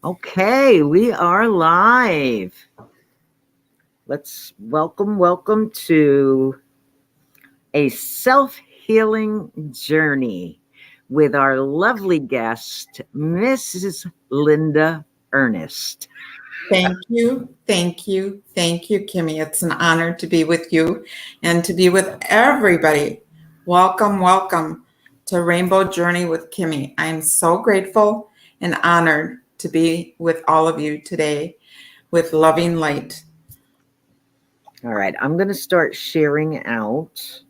Okay, we are live. Let's welcome to a self-healing journey with our lovely guest, Mrs. Linda Ernest. Thank you. Thank you. Thank you, Kimmy. It's an honor to be with you and to be with everybody. Welcome to Rainbow Journey with Kimmy. I'm so grateful and honored to be with all of you today with loving light. All right, I'm going to start sharing out.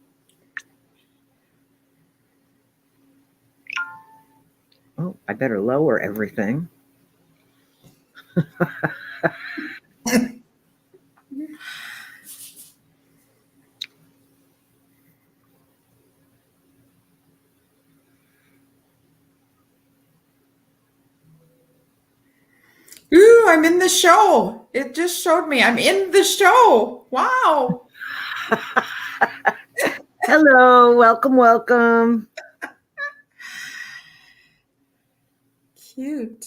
Oh, I better lower everything. Ooh, I'm in the show. It just showed me I'm in the show. Wow. Hello, welcome. Cute.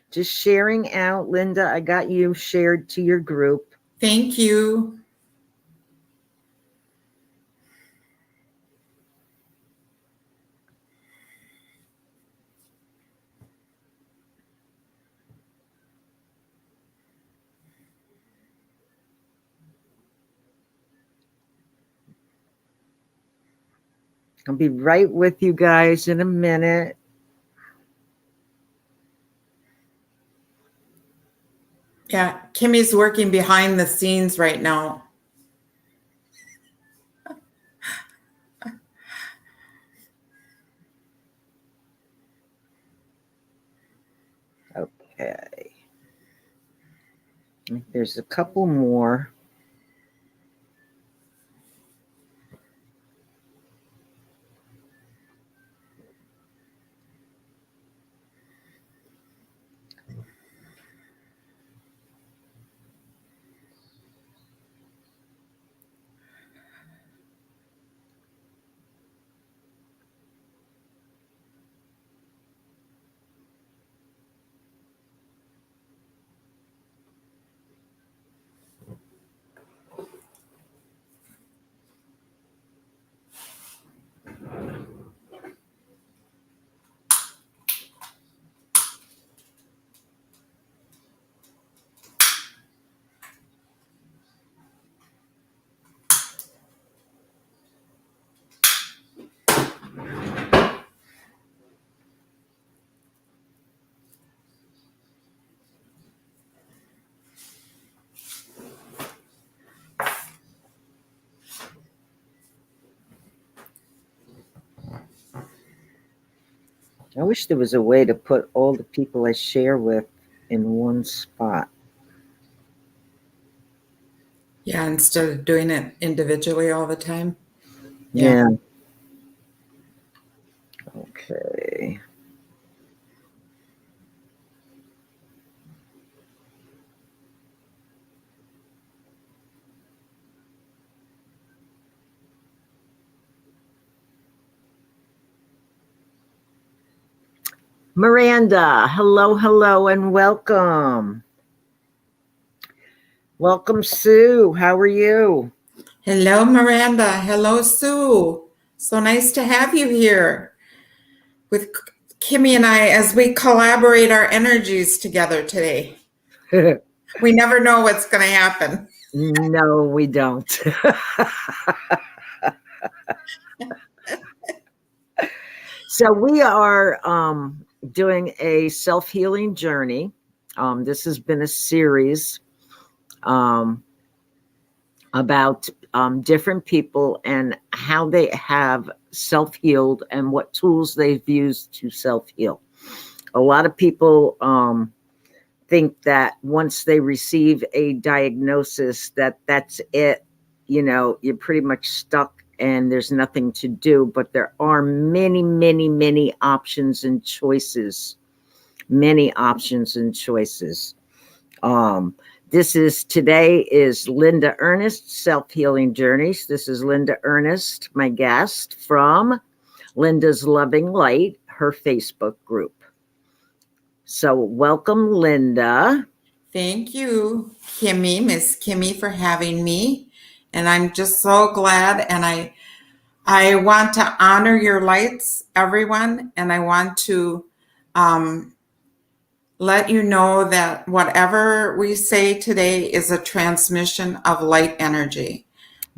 Just sharing out, Linda. I got you shared to your group. Thank you. I'll be right with you guys in a minute. Yeah, Kimmy's working behind the scenes right now. Okay. There's a couple more. I wish there was a way to put all the people I share with in one spot. Yeah, instead of doing it individually all the time. Yeah. Okay. Miranda, hello, and welcome. Welcome, Sue. How are you? Hello, Miranda. Hello, Sue. So nice to have you here with Kimmy and I as we collaborate our energies together today. We never know what's going to happen. No, we don't. So we are doing a self-healing journey. This has been a series about different people and how they have self-healed and what tools they've used to self-heal. A lot of people think that once they receive a diagnosis that's it, you're pretty much stuck and there's nothing to do, but there are many options and choices. Today is Linda Ernest, Self-Healing Journeys. This is Linda Ernest, my guest from Linda's Loving Light, her Facebook group. So welcome, Linda. Thank you, Kimmy, Miss Kimmy, for having me. And I'm just so glad. And I want to honor your lights, everyone. And I want to let you know that whatever we say today is a transmission of light energy.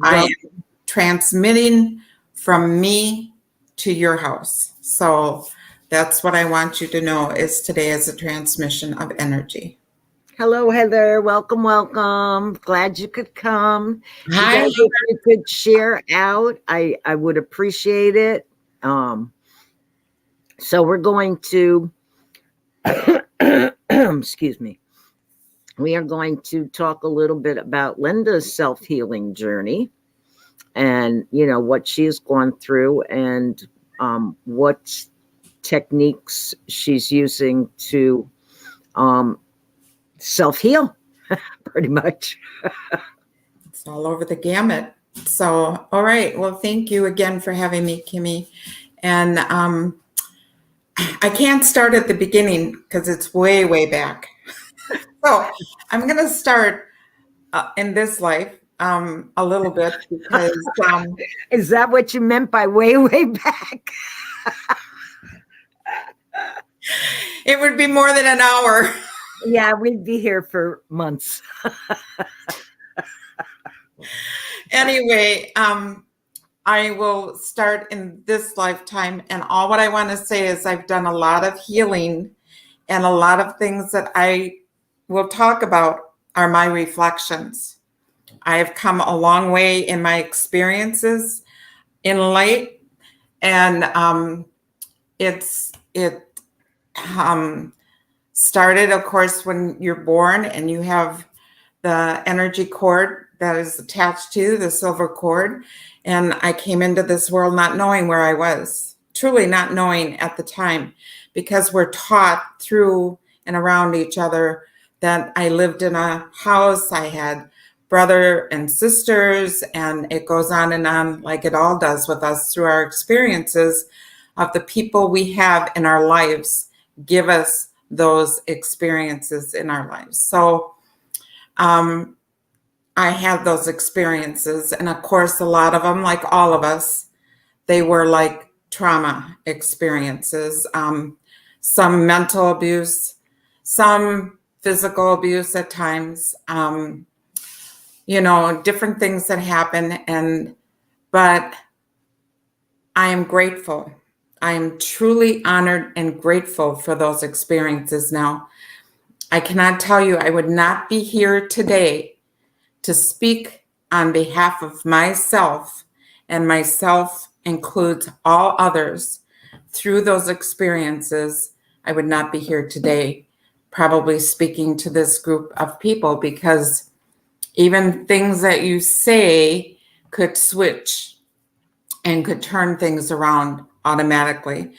I Well, am transmitting from me to your house. So that's what I want you to know is today is a transmission of energy. hello, Heather. Welcome, welcome. Glad you could come. You Hi. guys, if you could share out, I would appreciate it. So we're going to, excuse me, we are going to talk a little bit about Linda's self-healing journey and, what she's gone through and what techniques she's using to self-heal, pretty much. It's all over the gamut. So, all right. Well, thank you again for having me, Kimmy. And I can't start at the beginning because it's way, way back. So I'm going to start in this life a little bit because Is that what you meant by way, way back? it would be more than an hour. Yeah, we'd be here for months. Anyway, I will start in this lifetime. And all what I want to say is I've done a lot of healing, and a lot of things that I will talk about are my reflections. I have come a long way in my experiences in light, and it started, of course, when you're born and you have the energy cord that is attached to the silver cord. And I came into this world not knowing where I was, truly not knowing at the time, because we're taught through and around each other that I lived in a house, I had brother and sisters, and it goes on and on like it all does with us through our experiences of the people we have in our lives give us those experiences in our lives. So I had those experiences. And of course, a lot of them, like all of us, they were like trauma experiences, some mental abuse, some physical abuse at times, different things that happen. But I am grateful. I am truly honored and grateful for those experiences now. I cannot tell you, I would not be here today to speak on behalf of myself, and myself includes all others. Through those experiences, I would not be here today, probably speaking to this group of people, because even things that you say could switch and could turn things around automatically.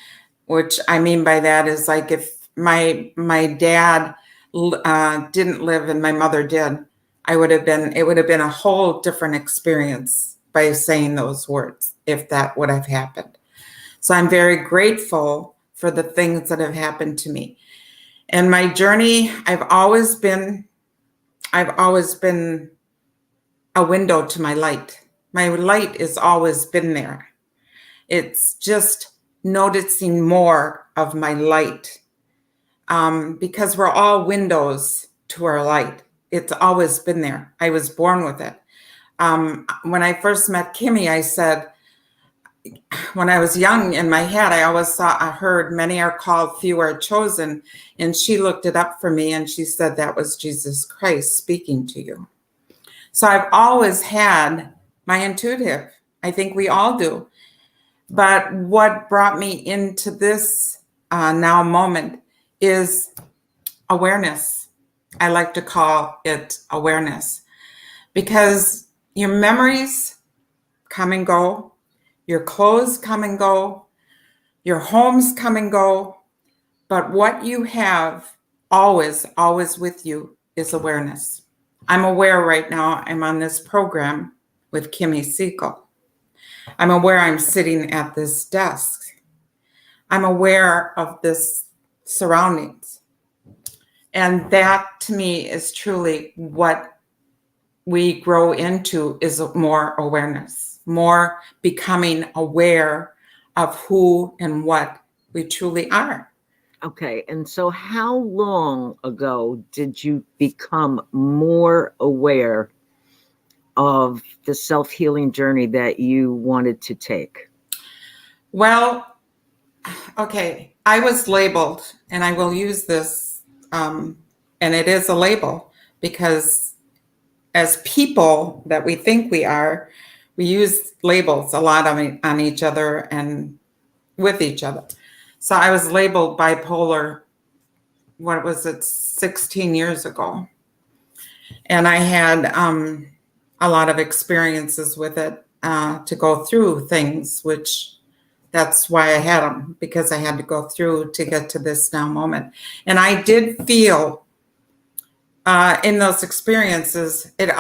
Which I mean by that is like if my dad didn't live and my mother did, it would have been a whole different experience by saying those words if that would have happened. So I'm very grateful for the things that have happened to me. And my journey, I've always been a window to my light. My light has always been there. It's just noticing more of my light, because we're all windows to our light. It's always been there. I was born with it. When I first met Kimmy, I said, when I was young in my head, I heard many are called, few are chosen. And she looked it up for me and she said that was Jesus Christ speaking to you. So I've always had my intuitive. I think we all do. But what brought me into this now moment is awareness. I like to call it awareness, because your memories come and go, your clothes come and go, your homes come and go, but what you have always, always with you is awareness. I'm aware right now I'm on this program with Kimmy Siegel. I'm aware I'm sitting at this desk. I'm aware of this surroundings. And that to me is truly what we grow into, is more awareness, more becoming aware of who and what we truly are. Okay, and so how long ago did you become more aware of the self-healing journey that you wanted to take? Well, okay, I was labeled, and I will use this, and it is a label, because as people that we think we are, we use labels a lot on each other and with each other. So I was labeled bipolar, what was it, 16 years ago. And I had a lot of experiences with it to go through things, which that's why I had them, because I had to go through to get to this now moment. And I did feel in those experiences, it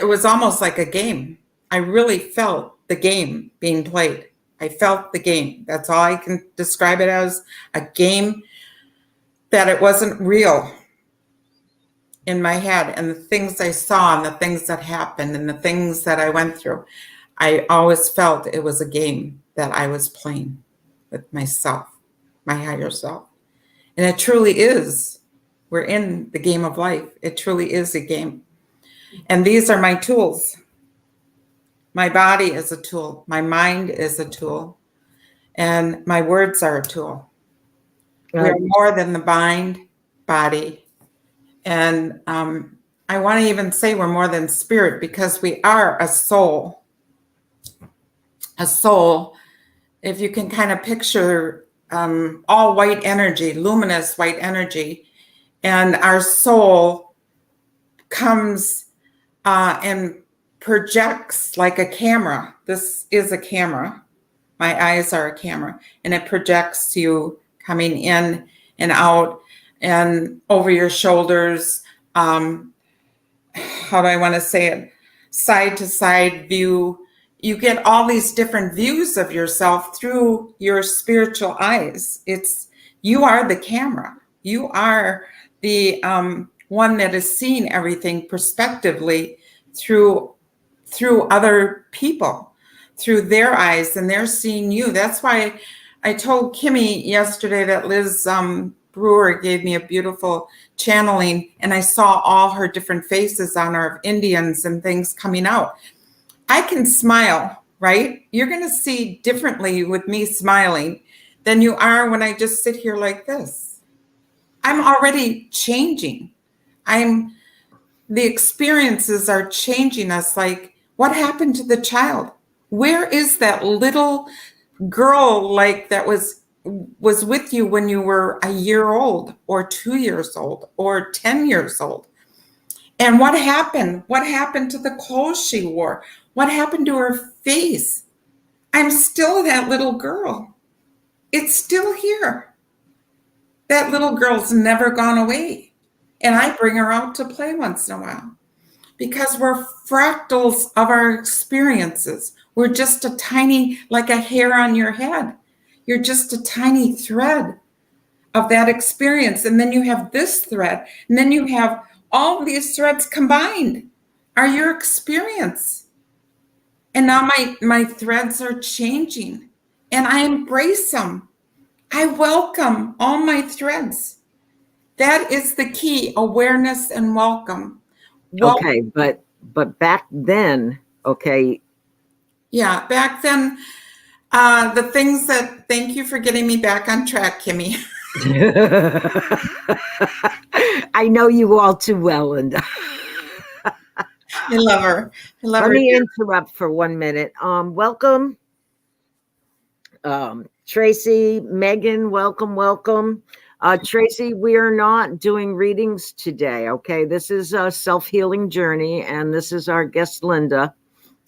was almost like a game. I really felt the game being played. I felt the game. That's all I can describe it as, a game, that it wasn't real in my head. And the things I saw and the things that happened and the things that I went through, I always felt it was a game that I was playing with myself, my higher self. And it truly is. We're in the game of life. It truly is a game. And these are my tools. My body is a tool. My mind is a tool. And my words are a tool. We are more than the mind, body. And I want to even say we're more than spirit, because we are a soul. A soul, if you can kind of picture all white energy, luminous white energy, and our soul comes and projects like a camera. This is a camera. My eyes are a camera, and it projects you coming in and out and over your shoulders. How do I want to say it? Side to side view. You get all these different views of yourself through your spiritual eyes. You are the camera. You are the one that is seeing everything prospectively through other people, through their eyes, and they're seeing you. That's why I told Kimmy yesterday that Liz Brewer gave me a beautiful channeling, and I saw all her different faces on her of Indians and things coming out. I can smile, right? You're going to see differently with me smiling than you are when I just sit here like this. I'm already changing. The experiences are changing us. Like, what happened to the child? Where is that little girl like that was with you when you were a year old or 2 years old or 10 years old? And what happened? What happened to the clothes she wore? What happened to her face? I'm still that little girl. It's still here. That little girl's never gone away. And I bring her out to play once in a while, because we're fractals of our experiences. We're just a tiny, like a hair on your head. You're just a tiny thread of that experience. And then you have this thread, and then you have all these threads combined are your experience. And now my threads are changing, and I embrace them. I welcome all my threads. That is the key, awareness and welcome. Okay, but back then, okay. Yeah, back then, the things that, thank you for getting me back on track, Kimmy. I know you all too well, Linda. I love her. Let me interrupt for 1 minute. Welcome, Tracy, Megan, welcome. Tracy, we are not doing readings today, okay? This is a self-healing journey, and this is our guest, Linda,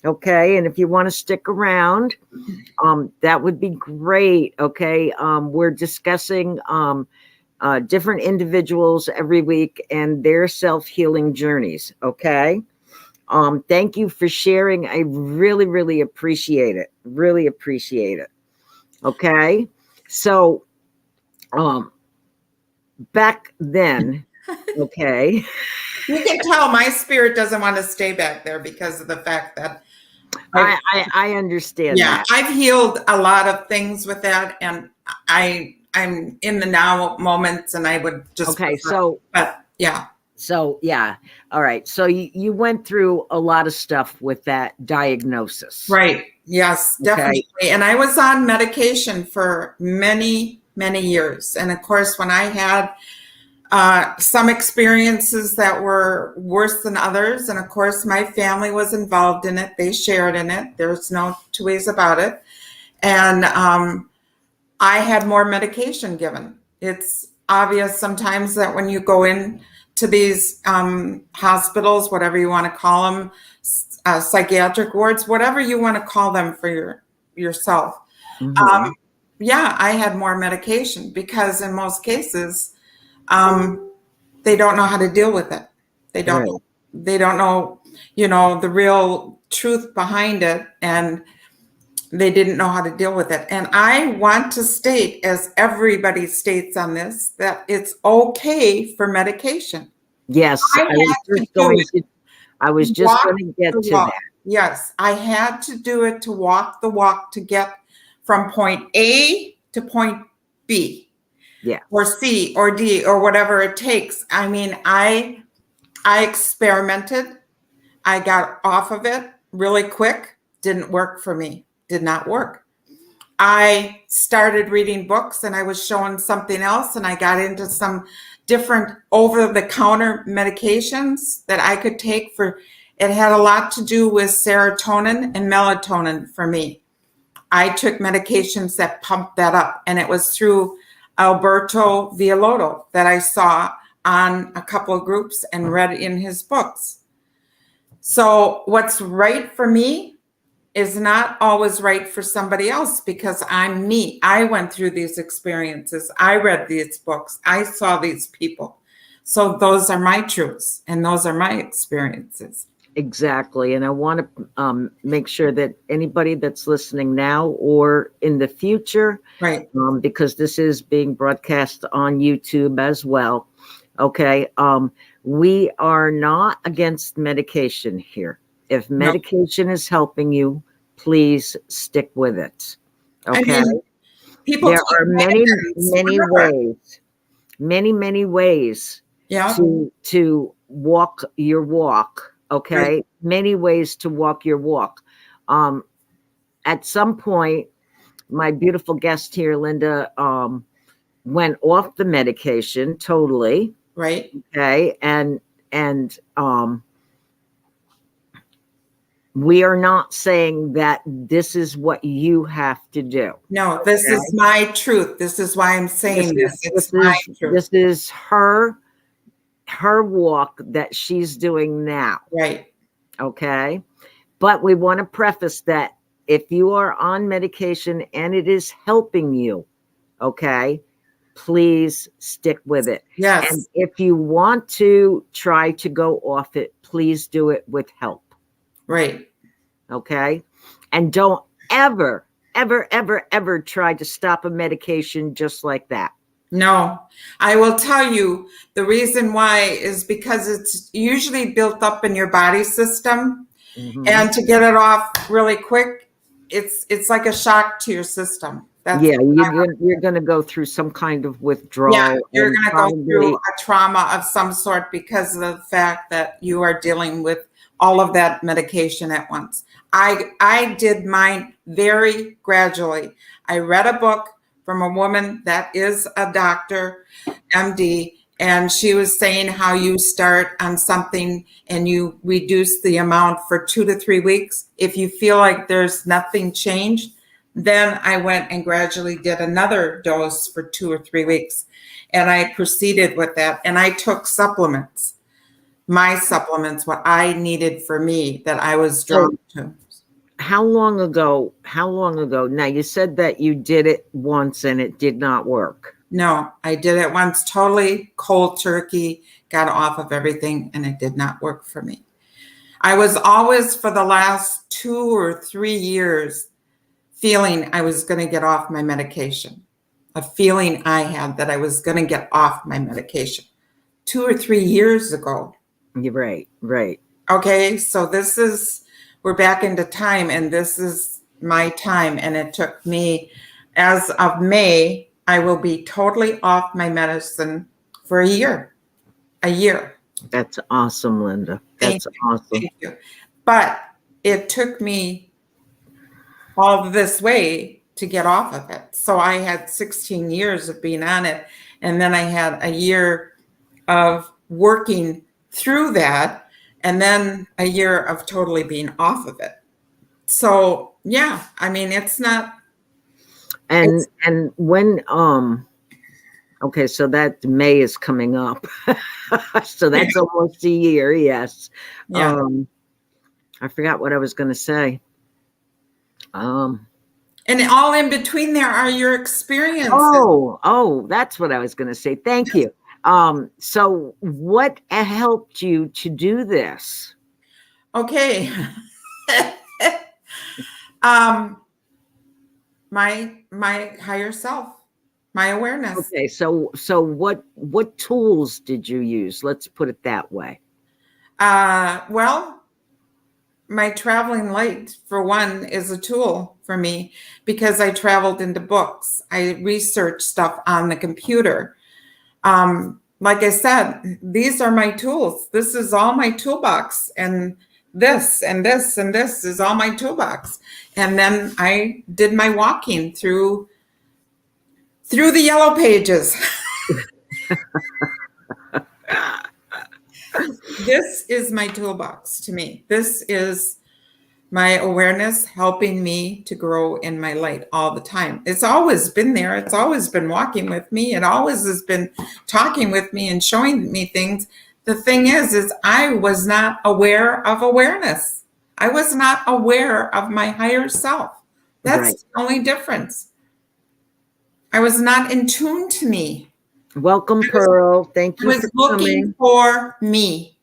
okay? And if you want to stick around, that would be great, okay? We're discussing different individuals every week and their self-healing journeys, okay? Thank you for sharing. I really, really appreciate it. Really appreciate it. Okay. So, back then, okay. You can tell my spirit doesn't want to stay back there because of the fact that I understand yeah, that. I've healed a lot of things with that, and I'm in the now moments, and I would just Okay. prefer, but yeah. So yeah. All right. So you went through a lot of stuff with that diagnosis. Right. Yes, Okay. definitely. And I was on medication for many, many years. And of course, when I had some experiences that were worse than others, and of course, my family was involved in it. They shared in it. There's no two ways about it. And I had more medication given. It's obvious sometimes that when you go in to these hospitals, whatever you want to call them, psychiatric wards, whatever you want to call them for yourself. Mhm. Yeah, I had more medication because in most cases, they don't know how to deal with it. They don't. Right. They don't know, the real truth behind it, and they didn't know how to deal with it. And I want to state, as everybody states on this, that it's okay for medication. Yes. I had to do it. I was just Walk going to get the to walk. that. Yes, I had to do it to walk the walk to get from point A to point B Yeah. or C or D or whatever it takes. I mean, I experimented. I got off of it really quick. Didn't work for me. Did not work. I started reading books and I was showing something else, and I got into some different over-the-counter medications that I could take for it. Had a lot to do with serotonin and melatonin for me. I took medications that pumped that up, and it was through Alberto Villoldo that I saw on a couple of groups and read in his books. So what's right for me is not always right for somebody else because I'm me. I went through these experiences. I read these books. I saw these people. So those are my truths and those are my experiences. Exactly. And I want to make sure that anybody that's listening now or in the future, Right. because this is being broadcast on YouTube as well. Okay. We are not against medication here. If No. medication is helping you, please stick with it. I Okay. mean, people There take are vitamins, many whatever. ways, many ways Yeah. to walk your walk. Okay. Right. Many ways to walk your walk. At some point, my beautiful guest here, Linda, went off the medication totally. Right. Okay. And we are not saying that this is what you have to do. No, this Okay? is my truth. This is why I'm saying this. It's my truth. This is her walk that she's doing now. Right. Okay. But we want to preface that if you are on medication and it is helping you, okay, please stick with it. Yes. And if you want to try to go off it, please do it with help. Right. Okay. And don't ever, ever try to stop a medication just like that. No, I will tell you the reason why is because it's usually built up in your body system. Mhm. And to get it off really quick, it's like a shock to your system. That's Yeah, you're going to go through some kind of withdrawal. Yeah, you're and going to go through a trauma of some sort because of the fact that you are dealing with all of that medication at once. I did mine very gradually. I read a book from a woman that is a doctor, MD, and she was saying how you start on something and you reduce the amount for 2 to 3 weeks. If you feel like there's nothing changed, then I went and gradually did another dose for 2 or 3 weeks. And I proceeded with that. And I took supplements, my supplements, what I needed for me that I was drawn to. How long ago? Now you said that you did it once and it did not work. No, I did it once, totally cold turkey, got off of everything, and it did not work for me. I was always, for the last 2 or 3 years, feeling I was going to get off my medication. A feeling I had that I was going to get off my medication 2 or 3 years ago. You're right, right. Okay, so we're back into time, and this is my time. And it took me, as of May, I will be totally off my medicine for a year. A year. That's awesome, Linda. That's awesome. Thank you. But it took me all this way to get off of it. So I had 16 years of being on it. And then I had a year of working through that, and then a year of totally being off of it. So yeah, I mean, it's not. And when okay, so that May is coming up. So that's almost a year, yes. Yeah. I forgot what I was going to say. And all in between there are your experiences. Oh, that's what I was going to say. Thank you. So what helped you to do this? Okay. My higher self, my awareness. Okay, so what tools did you use? Let's put it that way. Well, my traveling light, for one, is a tool for me because I traveled into books. I researched stuff on the computer. Like I said, these are my tools. This is all my toolbox, and this and this and this is all my toolbox. And then I did my walking through the yellow pages. This is my toolbox to me. This is my awareness helping me to grow in my light all the time. It's always been there. It's always been walking with me. It always has been talking with me and showing me things. The thing is I was not aware of awareness. I was not aware of my higher self. That's Right. the only difference. I was not in tune to me. Welcome, Pearl. Thank you I was for looking coming. for me.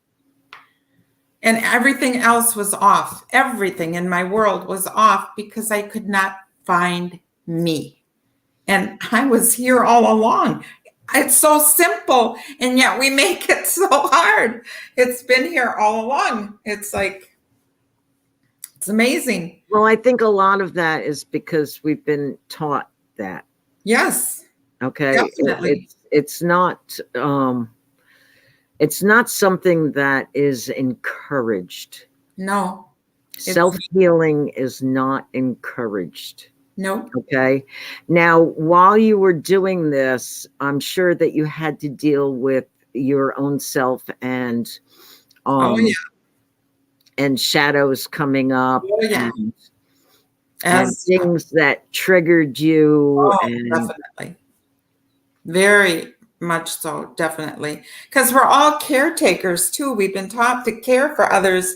And everything else was off. Everything in my world was off because I could not find me. And I was here all along. It's so simple, and yet we make it so hard. It's been here all along. It's like, it's amazing. Well, I think a lot of that is because we've been taught that. Yes. Okay. Definitely. It's not something that is encouraged. No. Self-healing is not encouraged. No. Okay. Now, while you were doing this, I'm sure that you had to deal with your own self and and shadows coming up and things that triggered you. Definitely. Very much so, definitely. Because we're all caretakers too. We've been taught to care for others.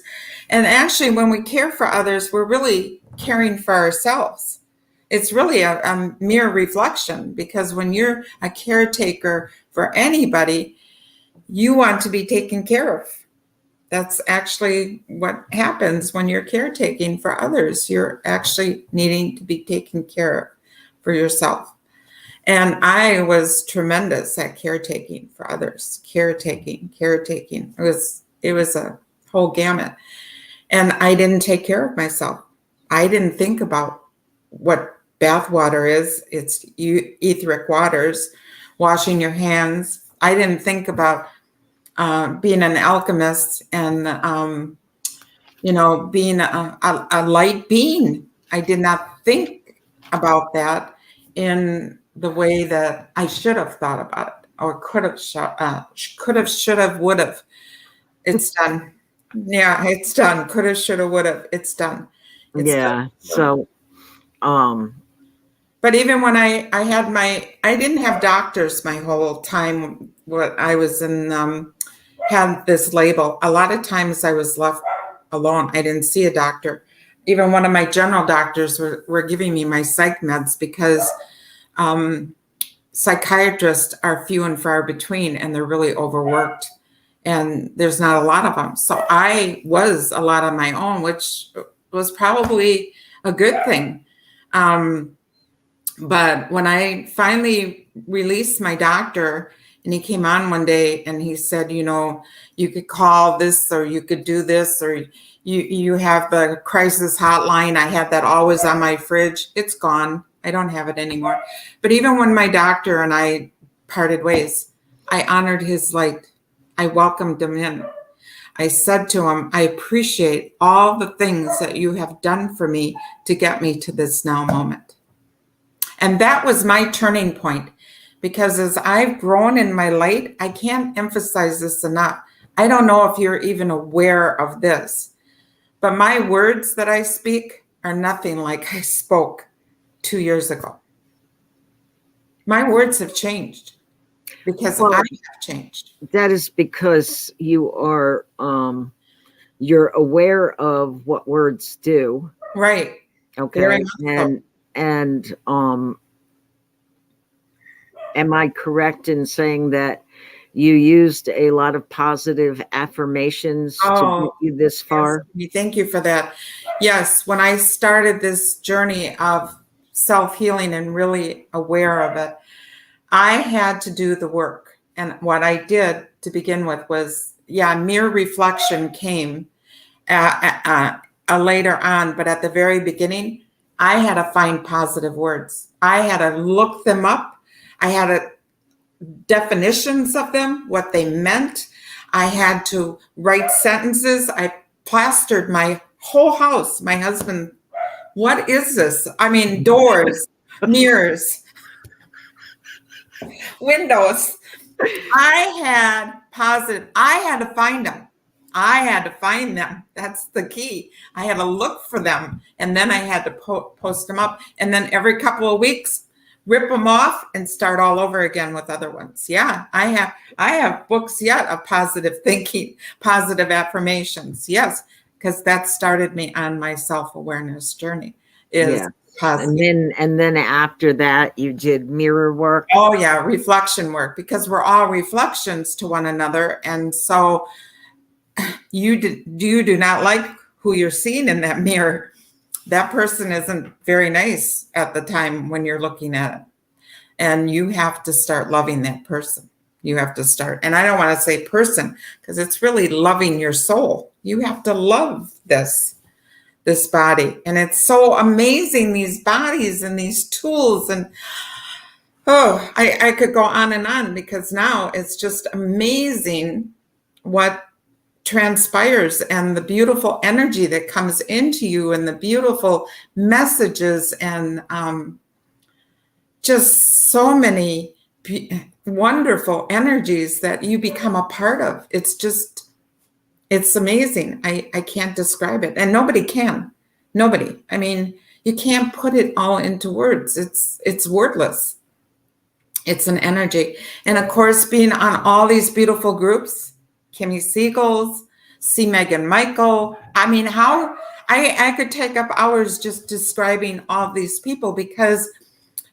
And actually, when we care for others, we're really caring for ourselves. It's really a mere reflection, because when you're a caretaker for anybody, you want to be taken care of. That's actually what happens when you're caretaking for others. You're actually needing to be taken care of for yourself. And I was tremendous at caretaking for others. Caretaking. It was a whole gamut. And I didn't take care of myself. I didn't think about what bath water is. It's etheric waters, washing your hands. I didn't think about being an alchemist and, being a light being. I did not think about that in the way that I should have thought about it, or could have, should have, would have. It's done. Yeah, it's done. Could have, should have, would have. It's done. It's done. So, but even when I didn't have doctors my whole time. What I was in, had this label. A lot of times I was left alone. I didn't see a doctor. Even one of my general doctors were giving me my psych meds, because psychiatrists are few and far between, and they're really overworked. and there's not a lot of them. So I was a lot on my own, which was probably a good thing. But when I finally released my doctor, and he came on one day and he said, you know, you could call this, or you could do this, or you have the crisis hotline. I had that always on my fridge. It's gone. I don't have it anymore. But even when my doctor and I parted ways, I honored his light. I welcomed him in. I said to him, I appreciate all the things that you have done for me to get me to this now moment. And that was my turning point, because as I've grown in my light, I can't emphasize this enough. I don't know if you're even aware of this, but my words that I speak are nothing like I spoke 2 years ago. My words have changed because I have changed. That is because you are you're aware of what words do. Right. Okay. And am I correct in saying that you used a lot of positive affirmations to get you this far? Yes, thank you for that. Yes, when I started this journey of self-healing and really aware of it, I had to do the work. And what I did to begin with was, mere reflection came later on. But at the very beginning, I had to find positive words. I had to look them up. I had to definitions of them, what they meant. I had to write sentences. I plastered my whole house. My husband, what is this? I mean, doors, mirrors, windows. I had to find them. I had to find them. That's the key. I had to look for them, and then I had to post them up. And then every couple of weeks, rip them off and start all over again with other ones. Yeah, I have books yet of positive thinking, positive affirmations. Yes, because that started me on my self-awareness journey. Positive. And then after that, you did mirror work. Oh yeah, reflection work, because we're all reflections to one another, and so you do not like who you're seeing in that mirror. That person isn't very nice at the time when you're looking at it. And you have to start loving that person. You have to start. And I don't want to say person, because it's really loving your soul. You have to love this body. And it's so amazing, these bodies and these tools. And I could go on and on, because now it's just amazing what transpires and the beautiful energy that comes into you and the beautiful messages and just so many wonderful energies that you become a part of. It's amazing. I can't describe it, and nobody can. Nobody. I mean, you can't put it all into words. It's wordless. It's an energy. And of course, being on all these beautiful groups, Kimmy Siegel's, C. Megan Michael. I mean, how I could take up hours just describing all these people, because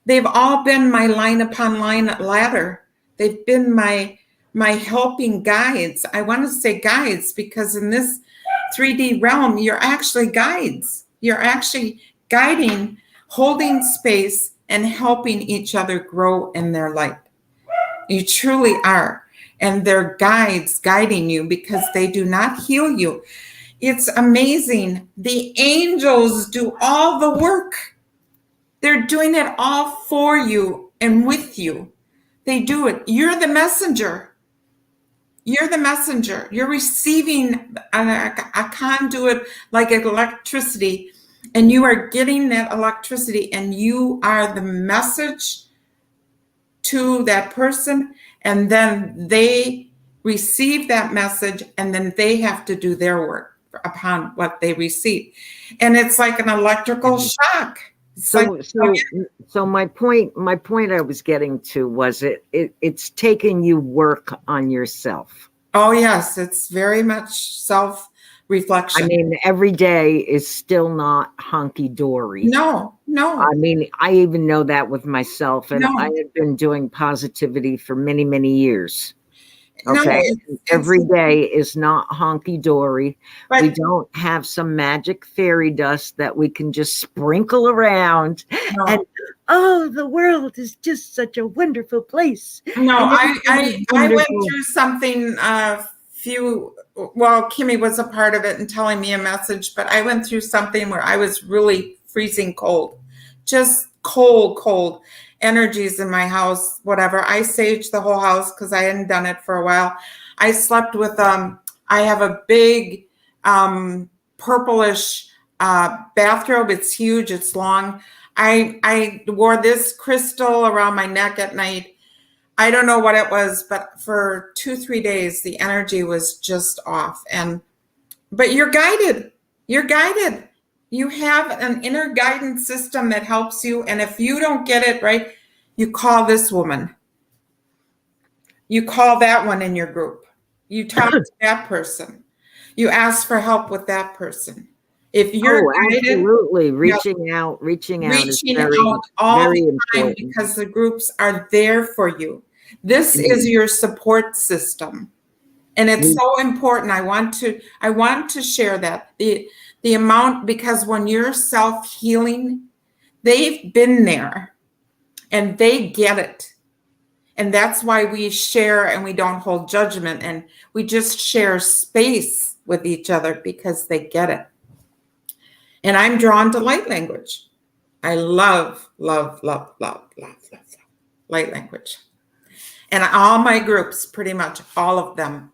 they've all been my line upon line ladder. They've been my helping guides. I want to say guides, because in this 3D realm, you're actually guides. You're actually guiding, holding space, and helping each other grow in their light. You truly are. And they're guides guiding you, because they do not heal you. It's amazing. The angels do all the work. They're doing it all for you and with you. They do it. You're the messenger. You're the messenger. You're receiving a conduit like electricity, and you are getting that electricity, and you are the message to that person. And then they receive that message, and then they have to do their work upon what they receive. And it's like an electrical shock. So my point I was getting to was it's taking you work on yourself. Oh yes, it's very much self-reflection. I mean, every day is still not hunky-dory. No. I mean, I even know that with myself, and I have been doing positivity for many, many years. No, Okay. it's Every day is not honky dory. We but don't have some magic fairy dust that we can just sprinkle around and, no, oh, the world is just such a wonderful place. no. And I everything is I I went wonderful. through something few. Well, Kimmy was a part of it and telling me a message, but I went through something where I was really freezing cold, just cold energies in my house. Whatever. I saged the whole house because I hadn't done it for a while. I slept with I have a big purplish bathrobe. It's huge. It's long. I wore this crystal around my neck at night. I don't know what it was, but for 2, 3 days, the energy was just off. But you're guided. You're guided. You have an inner guidance system that helps you. And if you don't get it right, you call this woman. You call that one in your group. You talk to that person. You ask for help with that person. If you're Oh, guided, absolutely. you know, Reaching out is reaching very, out all very the time important. because the groups are there for you. This is your support system. And it's so important. I want to share that. The amount, because when you're self-healing, they've been there and they get it. And that's why we share and we don't hold judgment and we just share space with each other because they get it. And I'm drawn to light language. I love light language. And all my groups, pretty much all of them,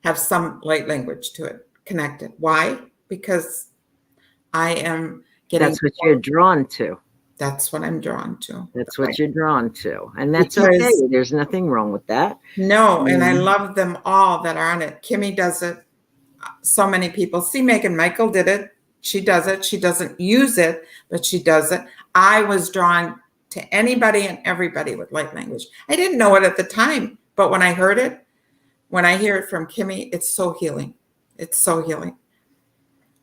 have some light language to it connected. Why? Because I am getting. That's what you're drawn to. That's what I'm drawn to. That's what you're drawn to. And that's okay. Because There's nothing wrong with that. no, and I love them all that are on it. Kimmy does it. So many people. See, Megan Michael did it. She does it. She doesn't use it, but she does it. I was drawn to anybody and everybody with light language. I didn't know it at the time, but when I heard it, when I hear it from Kimmy, it's so healing. It's so healing.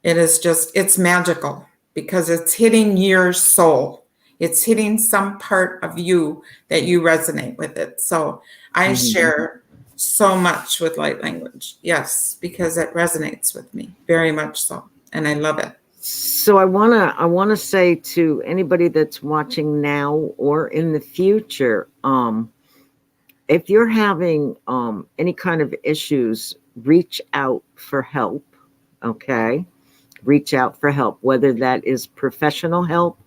It is just, it's magical because it's hitting your soul. It's hitting some part of you that you resonate with it. So I share so much with light language. Yes, because it resonates with me very much so. And I love it. So I wanna say to anybody that's watching now or in the future, if you're having any kind of issues, reach out for help. Okay, reach out for help, whether that is professional help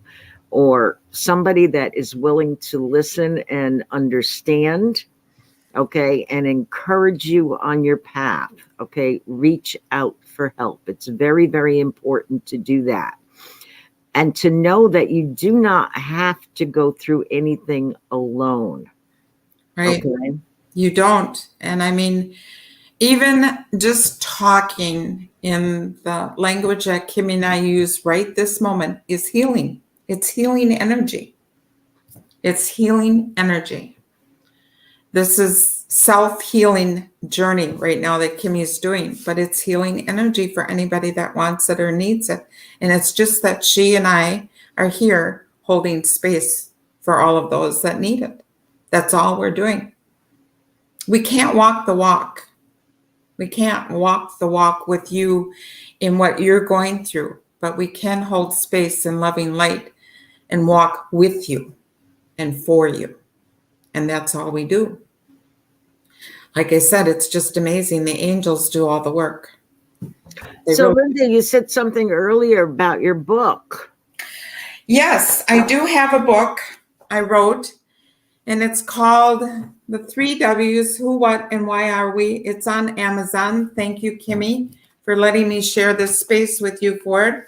or somebody that is willing to listen and understand. Okay, and encourage you on your path. Okay, reach out for help. It's very, very important to do that. And to know that you do not have to go through anything alone. Right. Okay. You don't. And I mean, even just talking in the language that Kimmy and I use right this moment is healing. It's healing energy. It's healing energy. This is self-healing journey right now that Kimmy's doing, but it's healing energy for anybody that wants it or needs it. And it's just that she and I are here holding space for all of those that need it. That's all we're doing. We can't walk the walk. We can't walk the walk with you in what you're going through, but we can hold space in loving light and walk with you and for you. And that's all we do. Like I said, it's just amazing. The angels do all the work. So, Linda, you said something earlier about your book. Yes, I do have a book I wrote, and it's called The 3 W's, Who, What, and Why Are We? It's on Amazon. Thank you, Kimmy, for letting me share this space with you for it.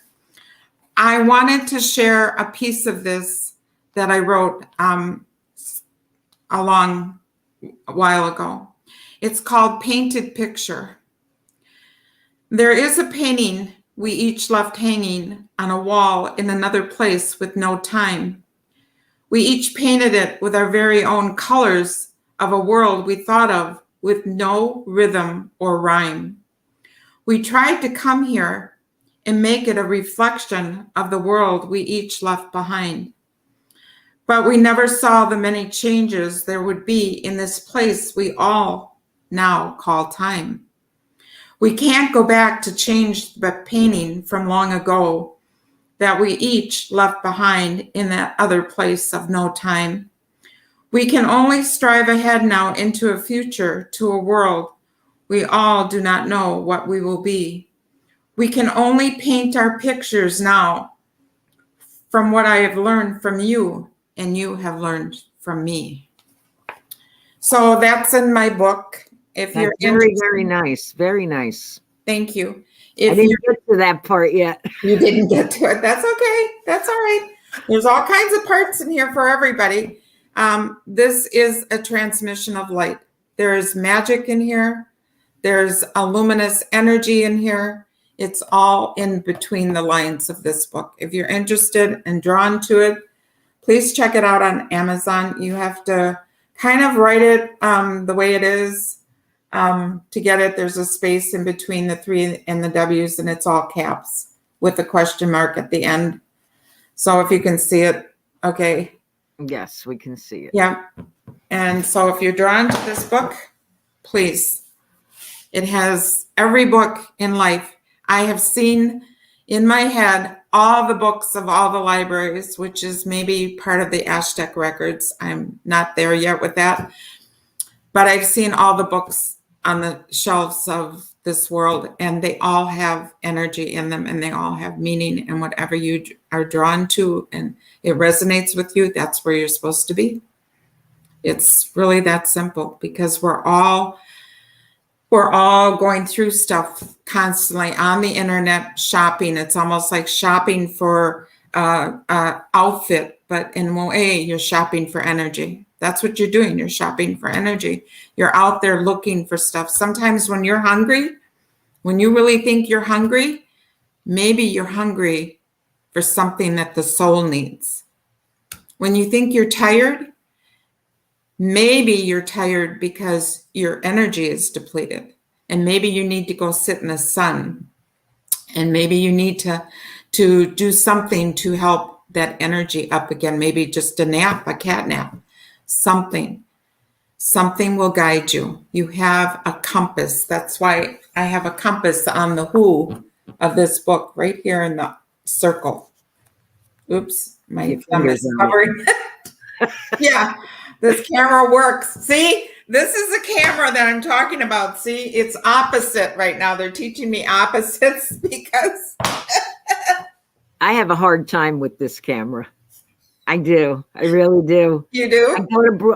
I wanted to share a piece of this that I wrote a long while ago. It's called Painted Picture. There is a painting we each left hanging on a wall in another place with no time. We each painted it with our very own colors of a world we thought of with no rhythm or rhyme. We tried to come here and make it a reflection of the world we each left behind. But we never saw the many changes there would be in this place we all now call time. We can't go back to change the painting from long ago that we each left behind in that other place of no time. We can only strive ahead now into a future, to a world we all do not know what we will be. We can only paint our pictures now from what I have learned from you and you have learned from me. So that's in my book. If That's you're very, interested, very nice. Very nice. thank you. I If didn't get to that part yet. you didn't get to it, that's okay. That's all right. There's all kinds of parts in here for everybody. This is a transmission of light. There is magic in here. There's a luminous energy in here. It's all in between the lines of this book. If you're interested and drawn to it, please check it out on Amazon. You have to kind of write it the way it is to get it. There's a space in between the 3 and the W's, and it's all caps with a question mark at the end. So if you can see it, okay. Yes, we can see it. Yeah. And so if you're drawn to this book, please. It has every book in life. I have seen in my head all the books of all the libraries, which is maybe part of the Aztec records. I'm not there yet with that. But I've seen all the books on the shelves of this world, and they all have energy in them, and they all have meaning, and whatever you are drawn to and it resonates with you, that's where you're supposed to be. It's really that simple, because we're all going through stuff constantly on the internet, shopping. It's almost like shopping for outfit, but in a way you're shopping for energy. That's what you're doing. You're shopping for energy. You're out there looking for stuff. Sometimes when you're hungry, when you really think you're hungry, maybe you're hungry for something that the soul needs. When you think you're tired, maybe you're tired because your energy is depleted, and maybe you need to go sit in the sun, and maybe you need to do something to help that energy up again. Maybe just a nap, a cat nap, something will guide you. You have a compass. That's why I have a compass on the who of this book right here in the circle. Oops, my thumb is covering. Yeah, this camera works. See, this is the camera that I'm talking about. See, it's opposite right now. They're teaching me opposites because I have a hard time with this camera. I do. I really do. You do?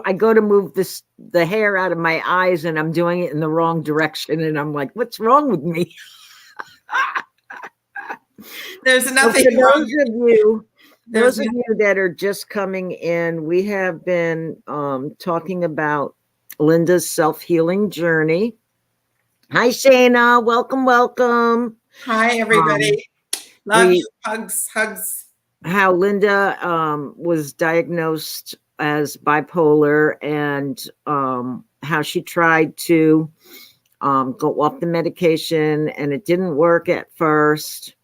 I go to move the hair out of my eyes, and I'm doing it in the wrong direction, and I'm like, what's wrong with me? There's nothing So for wrong. those of you that are just coming in, we have been talking about Linda's self-healing journey. Hi, Shayna. Welcome, welcome. Hi, everybody. Love you. Hugs, hugs. How Linda was diagnosed as bipolar, and how she tried to go off the medication, and it didn't work at first.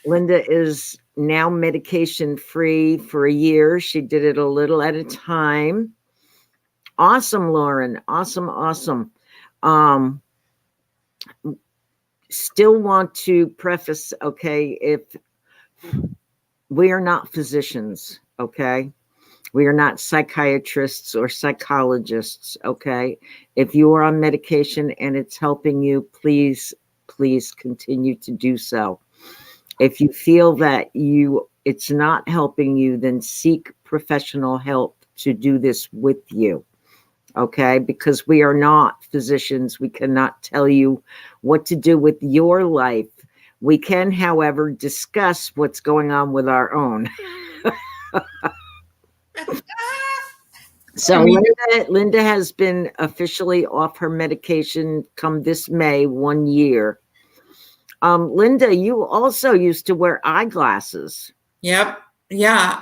Linda is now medication free for a year. She did it a little at a time. Awesome, Lauren. Awesome, awesome. Still want to preface, okay, if we are not physicians, okay? We are not psychiatrists or psychologists, okay? If you are on medication and it's helping you, please continue to do so. If you feel that it's not helping you, then seek professional help to do this with you, okay? Because we are not physicians. We cannot tell you what to do with your life. We can, however, discuss what's going on with our own. So Linda has been officially off her medication come this May, 1 year. Linda, you also used to wear eyeglasses. Yep. Yeah,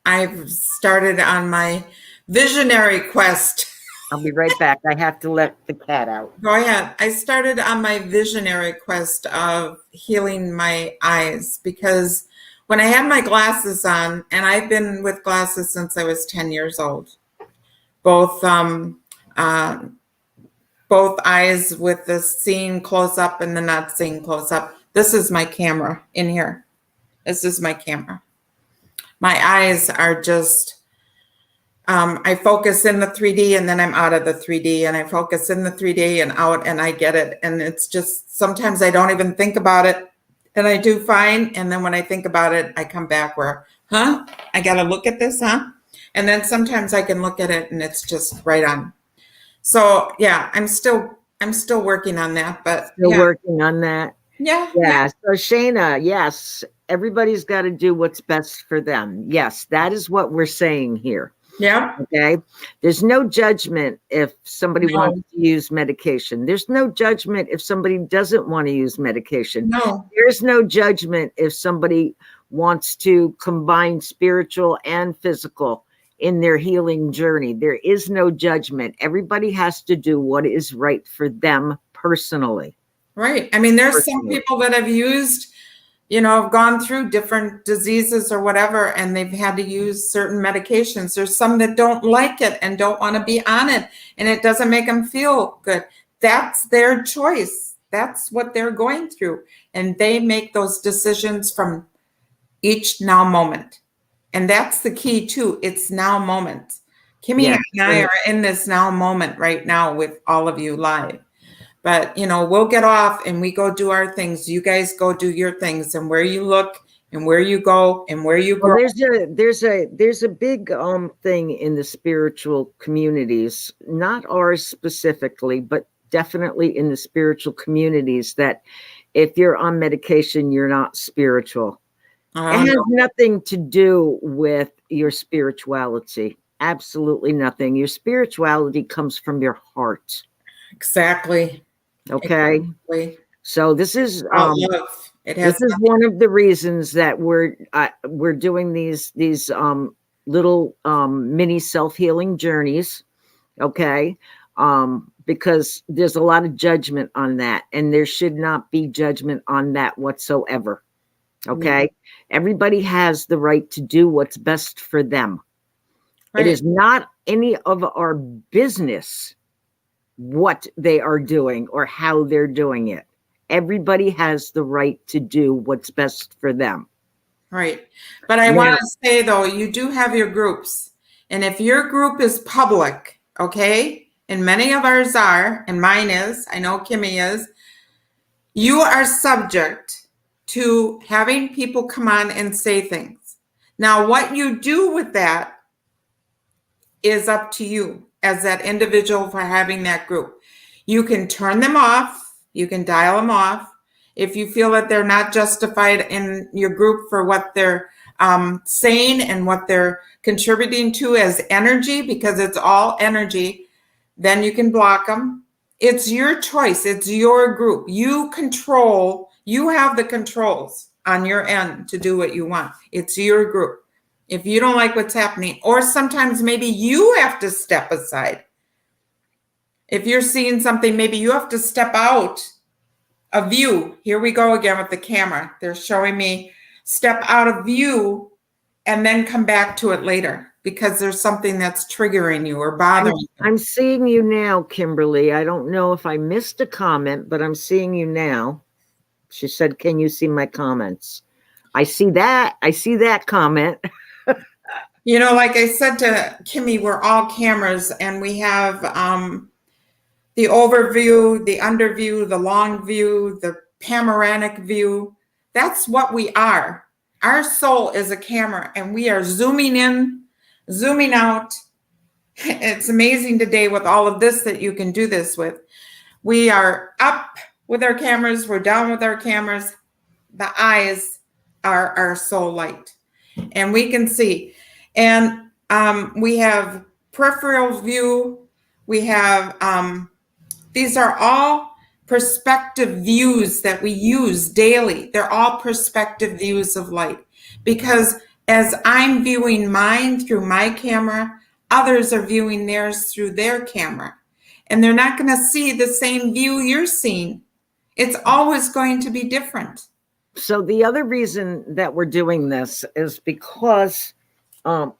I've started on my visionary quest. I'll be right back. I have to let the cat out. Go ahead. I started on my visionary quest of healing my eyes, because when I had my glasses on, and I've been with glasses since I was 10 years old, both uh, both eyes with the seeing close up and the not seeing close up. This is my camera in here. This is my camera. My eyes are just, I focus in the 3D and then I'm out of the 3D, and I focus in the 3D and out, and I get it. And it's just, sometimes I don't even think about it and I do fine. And then when I think about it, I come back where, I got to look at this, And then sometimes I can look at it and it's just right on. So yeah, I'm still working on that, but Still working on that. Yeah. So Shayna, yes, everybody's got to do what's best for them. Yes, that is what we're saying here. Yeah. Okay. There's no judgment if somebody wants to use medication. There's no judgment if somebody doesn't want to use medication. No. There's no judgment if somebody wants to combine spiritual and physical in their healing journey. There is no judgment. Everybody has to do what is right for them personally. Right. I mean, there's some people that have used, have gone through different diseases or whatever, and they've had to use certain medications. There's some that don't like it and don't want to be on it, and it doesn't make them feel good. That's their choice. That's what they're going through. And they make those decisions from each now moment. And that's the key too. It's now moment. Kimmy and I are in this now moment right now with all of you live. But, we'll get off and we go do our things. You guys go do your things, and where you look and where you go and where you grow. There's a big thing in the spiritual communities, not ours specifically, but definitely in the spiritual communities, that if you're on medication, you're not spiritual. It has nothing to do with your spirituality. Absolutely nothing. Your spirituality comes from your heart. Exactly. Okay. Exactly. So this is this is one of the reasons that we're doing these little mini self-healing journeys. Okay. Because there's a lot of judgment on that, and there should not be judgment on that whatsoever. Okay. Mm-hmm. Everybody has the right to do what's best for them. Right. It is not any of our business what they are doing or how they're doing it. Everybody has the right to do what's best for them. Right. But I want to say, though, you do have your groups. And if your group is public, okay, and many of ours are, and mine is, I know Kimmy is, you are subject to having people come on and say things. Now, what you do with that is up to you as that individual for having that group. You can turn them off. You can dial them off. If you feel that they're not justified in your group for what they're saying and what they're contributing to as energy, because it's all energy, then you can block them. It's your choice. It's your group. You have the controls on your end to do what you want. It's your group. If you don't like what's happening, or sometimes maybe you have to step aside. If you're seeing something, maybe you have to step out of view. Here we go again with the camera. They're showing me step out of view and then come back to it later because there's something that's triggering you or bothering you. I'm seeing you now, Kimberly. I don't know if I missed a comment, but I'm seeing you now. She said, "Can you see my comments?" I see that. I see that comment. Like I said to Kimmy, we're all cameras, and we have the overview, the underview, the long view, the panoramic view. That's what we are. Our soul is a camera, and we are zooming in, zooming out. It's amazing today with all of this that you can do this with. We are up with our cameras. We're down with our cameras. The eyes are our soul light, and we can see. And we have peripheral view. We have, these are all perspective views that we use daily. They're all perspective views of light, because as I'm viewing mine through my camera, others are viewing theirs through their camera, and they're not going to see the same view you're seeing. It's always going to be different. So the other reason that we're doing this is because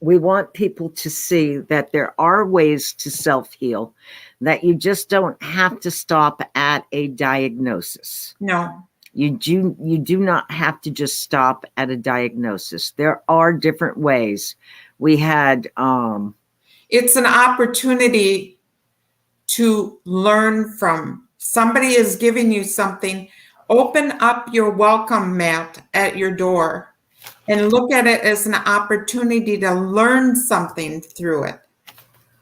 we want people to see that there are ways to self-heal, that you just don't have to stop at a diagnosis. No. You do not have to just stop at a diagnosis. There are different ways. We had It's an opportunity to learn from. Somebody is giving you something. Open up your welcome mat at your door and look at it as an opportunity to learn something through it.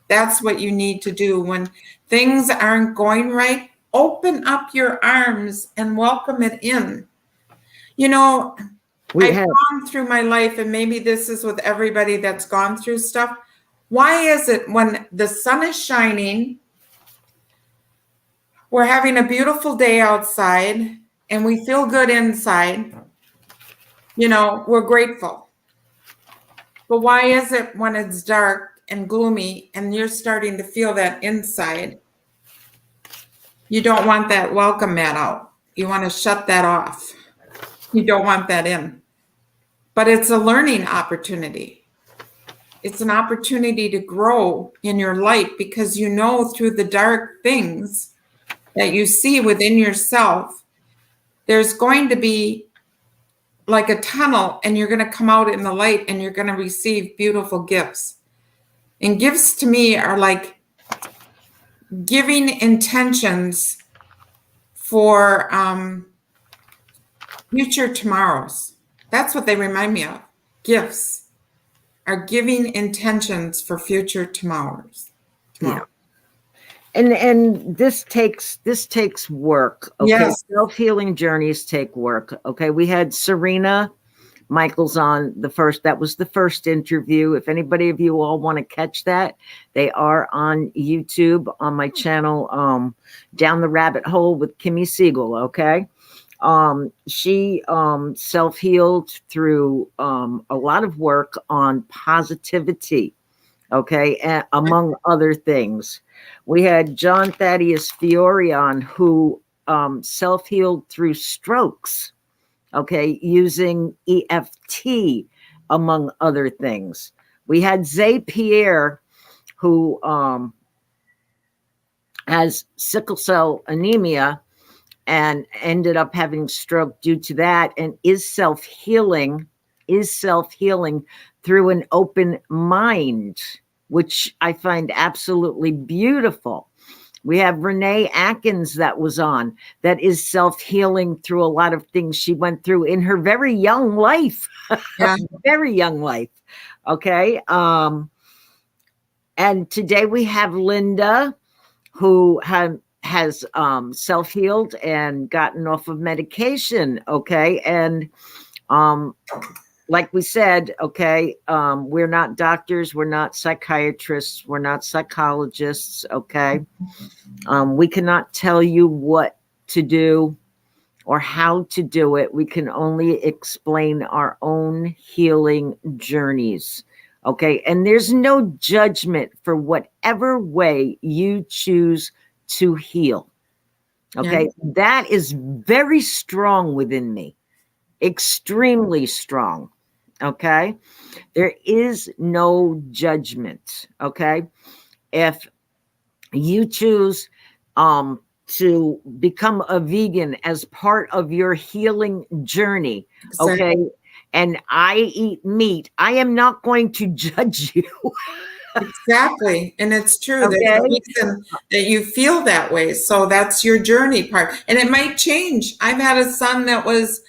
That's what you need to do when things aren't going right. Open up your arms and welcome it in. You know, we I've had gone through my life, and maybe this is with everybody that's gone through stuff. Why is it when the sun is shining, we're having a beautiful day outside, and we feel good inside, we're grateful. But why is it when it's dark and gloomy and you're starting to feel that inside, you don't want that welcome mat out? You want to shut that off. You don't want that in. But it's a learning opportunity. It's an opportunity to grow in your light, because through the dark things that you see within yourself, there's going to be like a tunnel, and you're going to come out in the light, and you're going to receive beautiful gifts. And gifts to me are like giving intentions for future tomorrows. That's what they remind me of. Gifts are giving intentions for future tomorrows. Yeah. And this takes work. Okay. Yes. Self-healing journeys take work. Okay. We had Serena Michaels on that was the first interview. If anybody of you all want to catch that, they are on YouTube on my channel, Down the Rabbit Hole with Kimmy Siegel. Okay. She self-healed through a lot of work on positivity. Okay. And among other things. We had John Thaddeus Fiore on, who self-healed through strokes, okay, using EFT, among other things. We had Zay Pierre, who has sickle cell anemia and ended up having stroke due to that, and is self-healing through an open mind, which I find absolutely beautiful. We have Renee Atkins that was on, that is self-healing through a lot of things she went through in her very young life. Yeah. Very young life. Okay. And today we have Linda, who has self-healed and gotten off of medication. Okay. And like we said, okay, we're not doctors, we're not psychiatrists, we're not psychologists, okay? We cannot tell you what to do or how to do it. We can only explain our own healing journeys, okay? And there's no judgment for whatever way you choose to heal, okay? Yeah. That is very strong within me, extremely strong. Okay. There is no judgment. Okay. If you choose to become a vegan as part of your healing journey, okay, and I eat meat, I am not going to judge you. Exactly. And it's true. Okay. There's a reason that you feel that way. So that's your journey part. And it might change. I've had a son that was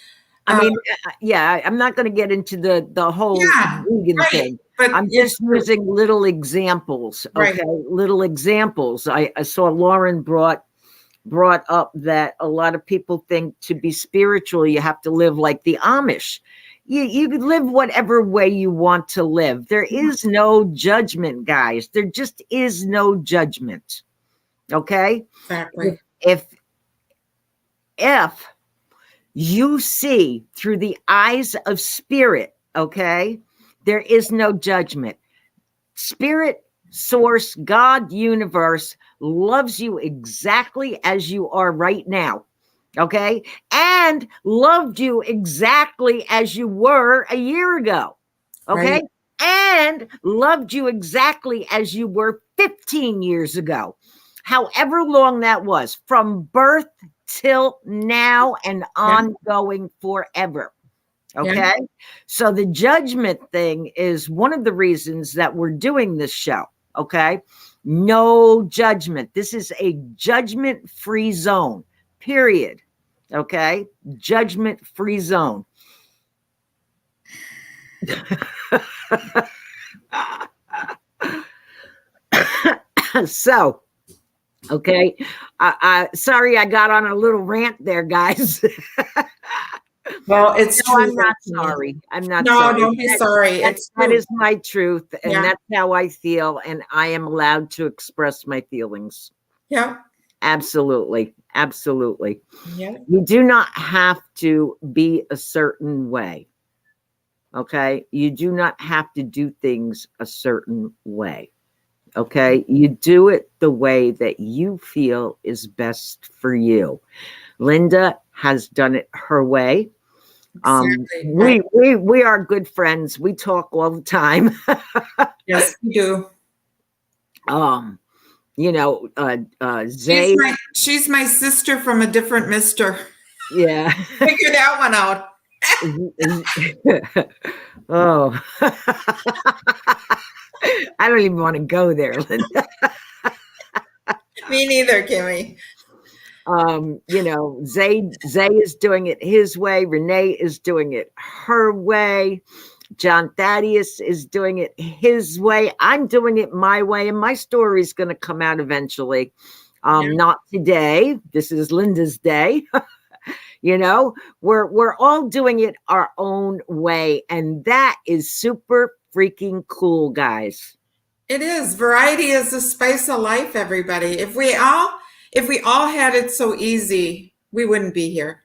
yeah, I'm not going to get into the whole vegan thing, but I'm just using little examples. Okay. Right. Little examples. I saw Lauren brought up that a lot of people think to be spiritual, you have to live like the Amish. You live whatever way you want to live. There is no judgment, guys. There just is no judgment. Okay. Exactly. If you see through the eyes of spirit, okay, there is no judgment. Spirit, source, God, universe loves you exactly as you are right now, okay, and loved you exactly as you were a year ago, okay? Right. and loved you exactly as you were 15 years ago. However long that was, from birth till now and ongoing forever. Okay. Yeah. So the judgment thing is one of the reasons that we're doing this show. Okay. No judgment. This is a judgment free zone, period. Okay. Judgment free zone. So, okay. Sorry, I got on a little rant there, guys. Well, it's No, true. I'm not sorry. I'm not No, sorry. don't be sorry. It's That true. is my truth, and Yeah. that's how I feel, and I am allowed to express my feelings. Yeah. Absolutely. Absolutely. Yeah. You do not have to be a certain way. Okay. You do not have to do things a certain way. Okay. You do it the way that you feel is best for you. Linda has done it her way. Exactly. We are good friends. We talk all the time. Yes, we do. You know, Zay. She's my sister from a different mister. Yeah. Figure that one out. Oh. I don't even want to go there, Linda. Me neither, Kimmy. You know, Zay is doing it his way. Renee is doing it her way. John Thaddeus is doing it his way. I'm doing it my way, and my story is going to come out eventually. Not today. This is Linda's day. You know, we're all doing it our own way, and that is super freaking cool, guys. It is. Variety is the spice of life, everybody. If we all had it so easy, we wouldn't be here.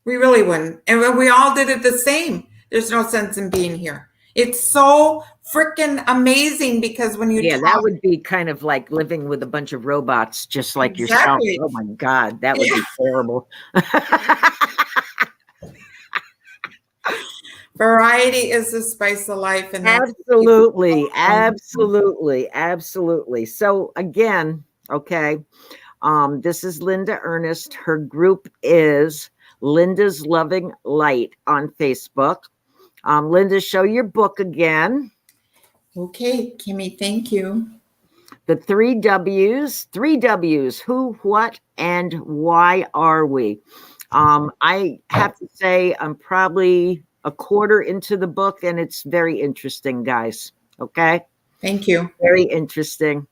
We really wouldn't. And when we all did it the same, there's no sense in being here. It's so freaking amazing because when you that would be kind of like living with a bunch of robots just like yourself. Oh my God, that would be horrible. Variety is the spice of life. And absolutely. So again, okay. This is Linda Ernest. Her group is Linda's Loving Light on Facebook. Linda, show your book again. Okay, Kimmy, thank you. The 3 W's, who, what, and why are we? I have to say I'm probably a quarter into the book, and it's very interesting, guys. Okay. Thank you. Very interesting.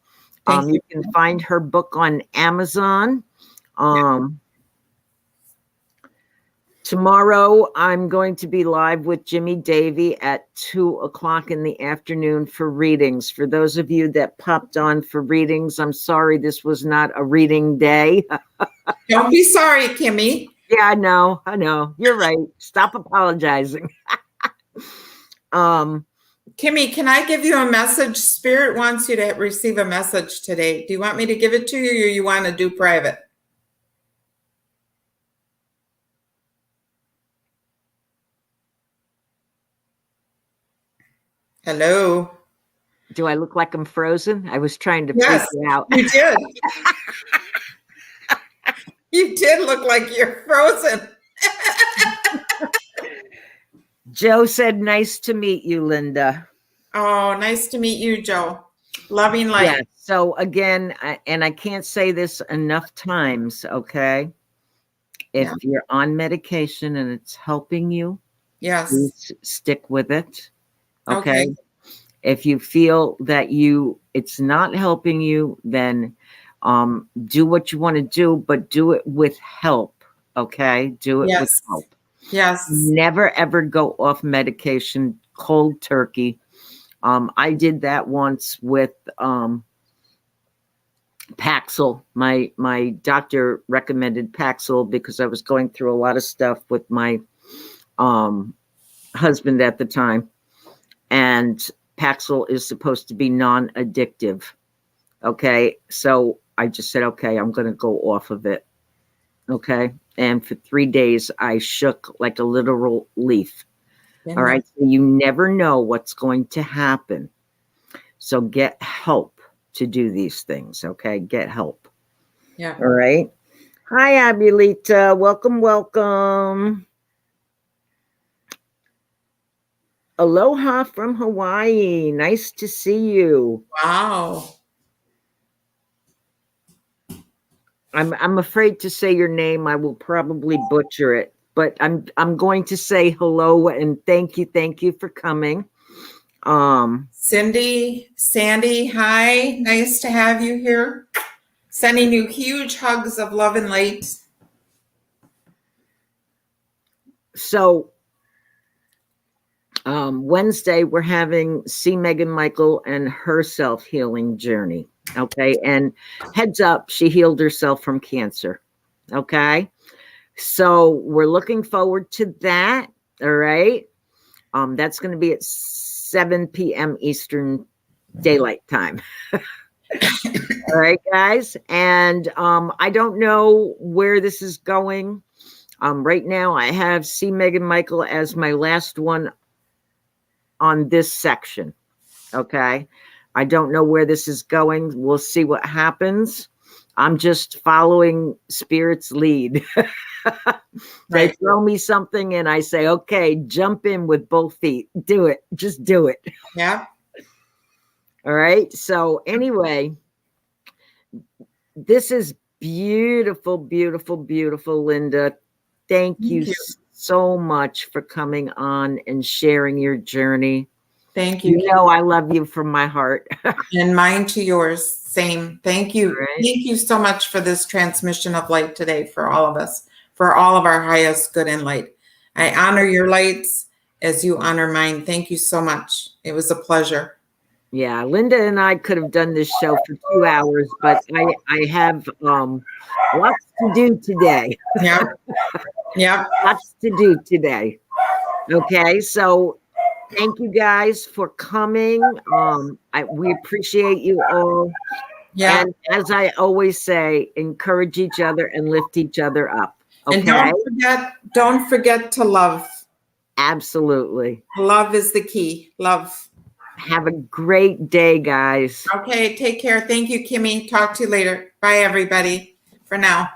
You can find her book on Amazon. Tomorrow, I'm going to be live with Jimmy Davey at 2:00 in the afternoon for readings. For those of you that popped on for readings, I'm sorry this was not a reading day. Don't be sorry, Kimmy. Yeah, I know. You're right. Stop apologizing. Kimmy, can I give you a message? Spirit wants you to receive a message today. Do you want me to give it to you or you want to do private? Hello. Do I look like I'm frozen? I was trying to freak you out. You did. You did look like you're frozen. Joe said, nice to meet you, Linda. Oh, nice to meet you, Joe. Loving light. Yeah. So again, and I can't say this enough times, okay? If you're on medication and it's helping you, please stick with it. Okay. If you feel that it's not helping you, then do what you want to do, but do it with help. Okay. Do it with help. Yes. Never ever go off medication cold turkey. I did that once with Paxil. My doctor recommended Paxil because I was going through a lot of stuff with my husband at the time. And Paxil is supposed to be non-addictive. Okay. So I just said, okay, I'm going to go off of it. Okay. And for 3 days, I shook like a literal leaf. Been All there. right. So you never know what's going to happen. So get help to do these things. Okay. Get help. Yeah. All right. Hi, Abulita. Welcome, welcome. Aloha from Hawaii. Nice to see you. Wow. I'm afraid to say your name. I will probably butcher it, but I'm going to say hello and thank you for coming. Sandy, hi. Nice to have you here. Sending you huge hugs of love and light. So Wednesday we're having see Megan Michael and her self-healing journey. Okay, and heads up, she healed herself from cancer. Okay, so we're looking forward to that. All right. That's going to be at 7 p.m. Eastern Daylight Time. All right, guys. And I don't know where this is going. Right now, I have C. Megan Michael as my last one on this section. Okay. I don't know where this is going. We'll see what happens. I'm just following Spirit's lead. They Right. throw me something and I say, okay, jump in with both feet. Do it. Just do it. Yeah. All right. So, anyway, this is beautiful, beautiful, beautiful, Linda. Thank you so much for coming on and sharing your journey. Thank you. You know, I love you from my heart. And mine to yours. Same. Thank you. Right. Thank you so much for this transmission of light today for all of us, for all of our highest good and light. I honor your lights as you honor mine. Thank you so much. It was a pleasure. Yeah, Linda and I could have done this show for 2 hours, but I have lots to do today. Yeah. Yeah. Lots to do today. Okay, so thank you guys for coming. We appreciate you all. Yeah. And as I always say, encourage each other and lift each other up. Okay. And don't forget to love. Absolutely. Love is the key. Love. Have a great day, guys. Okay, take care. Thank you, Kimmy. Talk to you later. Bye, everybody. For now.